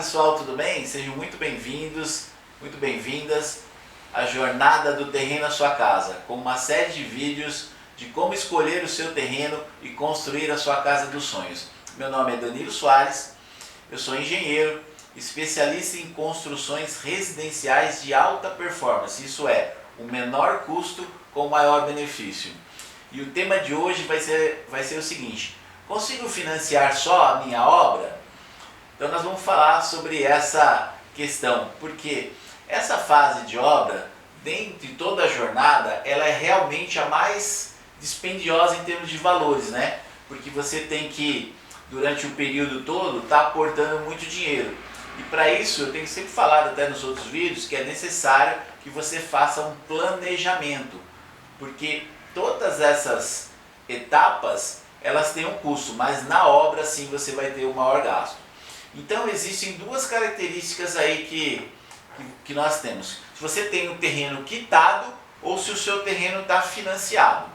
pessoal, tudo bem? Sejam muito bem-vindos, muito bem-vindas à jornada do terreno à sua casa, com uma série de vídeos de como escolher o seu terreno e construir a sua casa dos sonhos. Meu nome é Danilo Soares, eu sou engenheiro, especialista em construções residenciais de alta performance, isso é, o menor custo com o maior benefício. E o tema de hoje vai ser o seguinte: consigo financiar só a minha obra? Então nós vamos falar sobre essa questão, porque essa fase de obra, dentro de toda a jornada, ela é realmente a mais dispendiosa em termos de valores, né? Porque você tem que, durante o período todo, estar aportando muito dinheiro. E para isso, eu tenho sempre falado até nos outros vídeos, que é necessário que você faça um planejamento, porque todas essas etapas, elas têm um custo, mas na obra sim você vai ter o maior gasto. Então existem duas características aí que nós temos. Se você tem um terreno quitado ou se o seu terreno está financiado.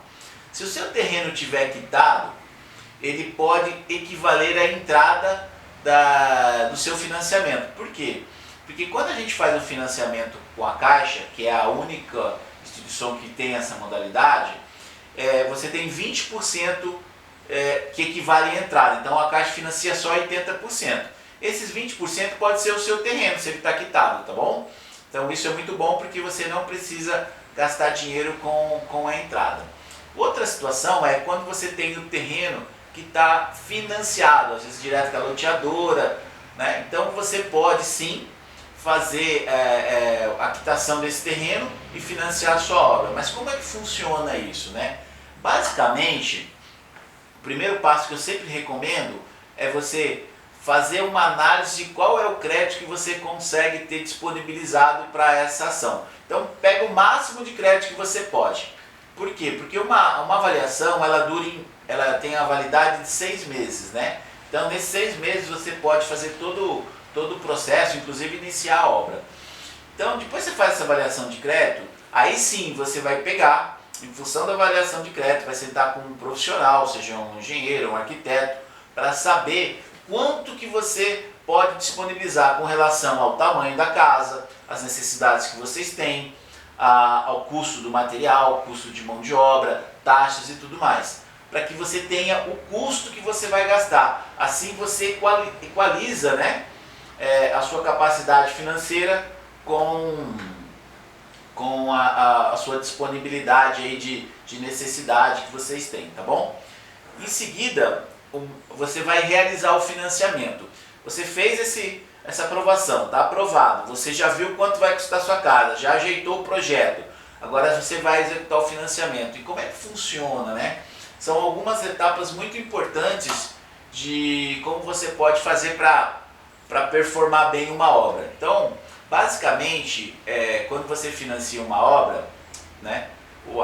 Se o seu terreno estiver quitado, ele pode equivaler à entrada do seu financiamento. Por quê? Porque quando a gente faz o financiamento com a Caixa, que é a única instituição que tem essa modalidade, você tem 20% que equivale à entrada. Então a Caixa financia só 80%. Esses 20% pode ser o seu terreno, se ele está quitado, tá bom? Então isso é muito bom porque você não precisa gastar dinheiro com a entrada. Outra situação é quando você tem o terreno que está financiado, às vezes direto com a loteadora, né? Então você pode sim fazer a quitação desse terreno e financiar a sua obra. Mas como é que funciona isso, né? Basicamente, o primeiro passo que eu sempre recomendo é você fazer uma análise de qual é o crédito que você consegue ter disponibilizado para essa ação. Então pega o máximo de crédito que você pode. Por quê? Porque uma avaliação ela tem a validade de 6 meses, né? Então nesses 6 meses você pode fazer todo o processo, inclusive iniciar a obra. Então depois você faz essa avaliação de crédito, aí sim você vai pegar, em função da avaliação de crédito, vai sentar com um profissional, seja um engenheiro, um arquiteto, para saber quanto que você pode disponibilizar com relação ao tamanho da casa, às necessidades que vocês têm, ao custo do material, custo de mão de obra, taxas e tudo mais, para que você tenha o custo que você vai gastar. Assim você equaliza, né, a sua capacidade financeira com a sua disponibilidade aí de necessidade que vocês têm, tá bom? Em seguida, você vai realizar o financiamento. Você fez essa aprovação, está aprovado, você já viu quanto vai custar a sua casa, já ajeitou o projeto, agora você vai executar o financiamento. E como é que funciona, né? São algumas etapas muito importantes de como você pode fazer para performar bem uma obra. Então, basicamente, quando você financia uma obra, né,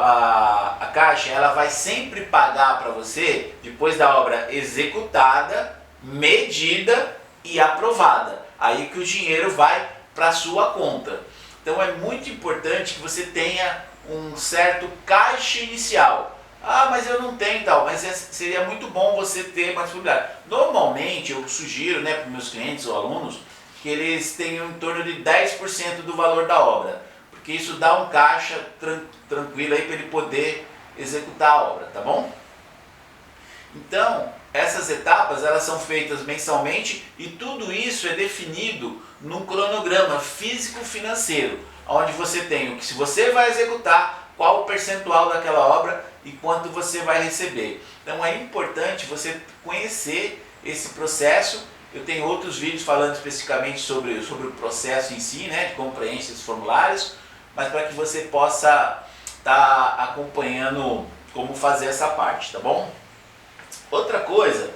a Caixa ela vai sempre pagar para você, depois da obra executada, medida e aprovada. Aí que o dinheiro vai para a sua conta. Então é muito importante que você tenha um certo caixa inicial. Ah, mas eu não tenho tal, mas seria muito bom você ter mais disponibilidade. Normalmente eu sugiro, né, para os meus clientes ou alunos que eles tenham em torno de 10% do valor da obra, porque isso dá um caixa tranquilo aí para ele poder executar a obra, tá bom? Então, essas etapas elas são feitas mensalmente e tudo isso é definido num cronograma físico-financeiro, onde você tem o que se você vai executar, qual o percentual daquela obra e quanto você vai receber. Então é importante você conhecer esse processo. Eu tenho outros vídeos falando especificamente sobre o processo em si, né, de como preencher esses formulários, mas para que você possa estar acompanhando como fazer essa parte, tá bom? Outra coisa,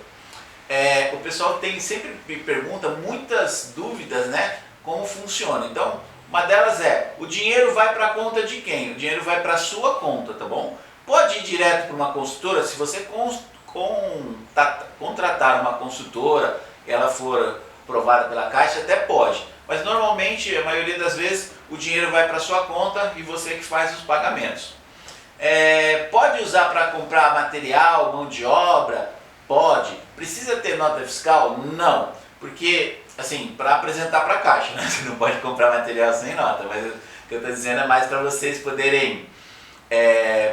o pessoal sempre me pergunta muitas dúvidas, né, como funciona. Então, uma delas é, o dinheiro vai para a conta de quem? O dinheiro vai para a sua conta, tá bom? Pode ir direto para uma consultora, se você contratar uma consultora, ela for aprovada pela Caixa, até pode. Mas normalmente, a maioria das vezes, o dinheiro vai para a sua conta e você que faz os pagamentos. Pode usar para comprar material, mão de obra? Pode. Precisa ter nota fiscal? Não. Porque, assim, para apresentar para a Caixa, né? Você não pode comprar material sem nota, mas o que eu estou dizendo é mais para vocês poderem,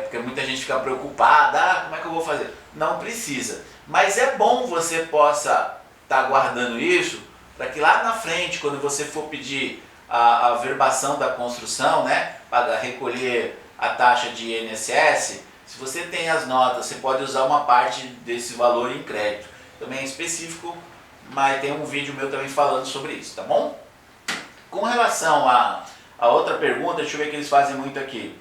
porque muita gente fica preocupada, como é que eu vou fazer? Não precisa, mas é bom você possa estar guardando isso, para que lá na frente, quando você for pedir a verbação da construção, né, para recolher a taxa de INSS, se você tem as notas, você pode usar uma parte desse valor em crédito. Também é específico, mas tem um vídeo meu também falando sobre isso, tá bom? Com relação a outra pergunta, deixa eu ver o que eles fazem muito aqui.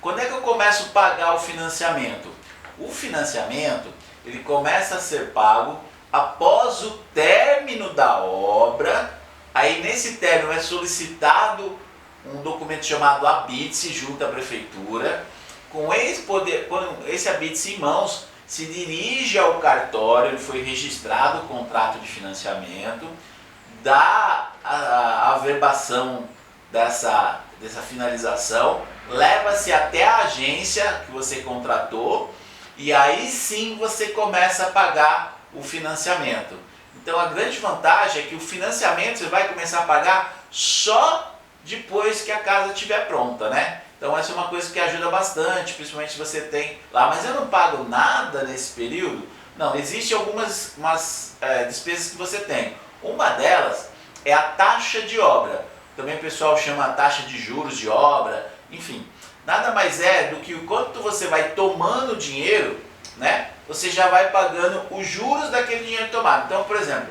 Quando é que eu começo a pagar o financiamento? O financiamento, ele começa a ser pago após o término da obra. Aí nesse término é solicitado um documento chamado habite-se junto à prefeitura. Com esse habite-se em mãos, se dirige ao cartório, ele foi registrado o contrato de financiamento, dá a averbação dessa finalização, leva-se até a agência que você contratou e aí sim você começa a pagar o financiamento. Então a grande vantagem é que o financiamento você vai começar a pagar só depois que a casa estiver pronta, né? Então essa é uma coisa que ajuda bastante, principalmente se você tem lá, mas eu não pago nada nesse período. Não, existem algumas despesas que você tem. Uma delas é a taxa de obra. Também o pessoal chama a taxa de juros de obra, enfim. Nada mais é do que o quanto você vai tomando dinheiro, né? Você já vai pagando os juros daquele dinheiro tomado. Então, por exemplo,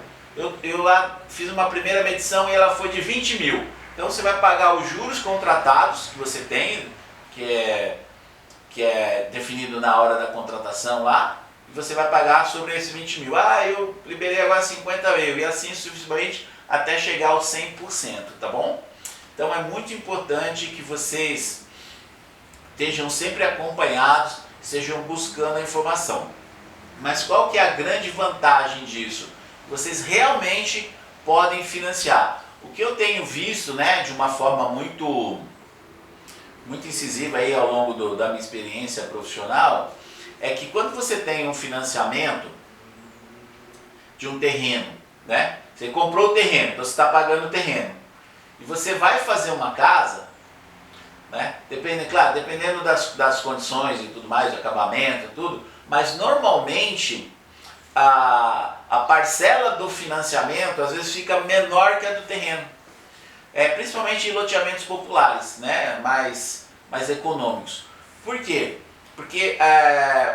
eu lá fiz uma primeira medição e ela foi de 20 mil. Então você vai pagar os juros contratados que você tem, que é definido na hora da contratação lá, e você vai pagar sobre esses 20 mil. Eu liberei agora 50 mil, e assim sucessivamente até chegar aos 100%, tá bom? Então é muito importante que vocês estejam sempre acompanhados, estejam buscando a informação. Mas qual que é a grande vantagem disso? Vocês realmente podem financiar. O que eu tenho visto, né, de uma forma muito incisiva aí ao longo da minha experiência profissional, é que quando você tem um financiamento de um terreno, né, você comprou o terreno, então você está pagando o terreno, e você vai fazer uma casa, né, dependendo das condições e tudo mais, do acabamento e tudo, mas normalmente a parcela do financiamento às vezes fica menor que a do terreno, principalmente em loteamentos populares, né, mais econômicos. Por quê? Porque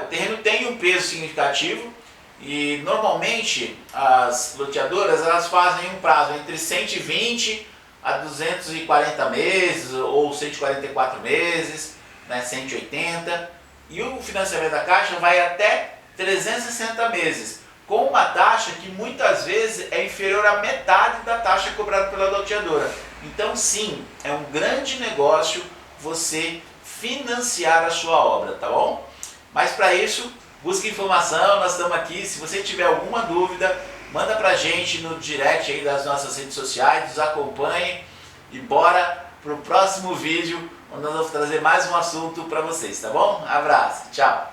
o terreno tem um peso significativo e normalmente as loteadoras elas fazem um prazo entre 120 a 240 meses ou 144 meses, né, 180, e o financiamento da Caixa vai até 360 meses, com uma taxa que muitas vezes é inferior à metade da taxa cobrada pela loteadora. Então sim, é um grande negócio você financiar a sua obra, tá bom? Mas para isso, busque informação, nós estamos aqui. Se você tiver alguma dúvida, manda pra gente no direct aí das nossas redes sociais, nos acompanhe e bora pro próximo vídeo, onde nós vamos trazer mais um assunto para vocês, tá bom? Abraço, tchau!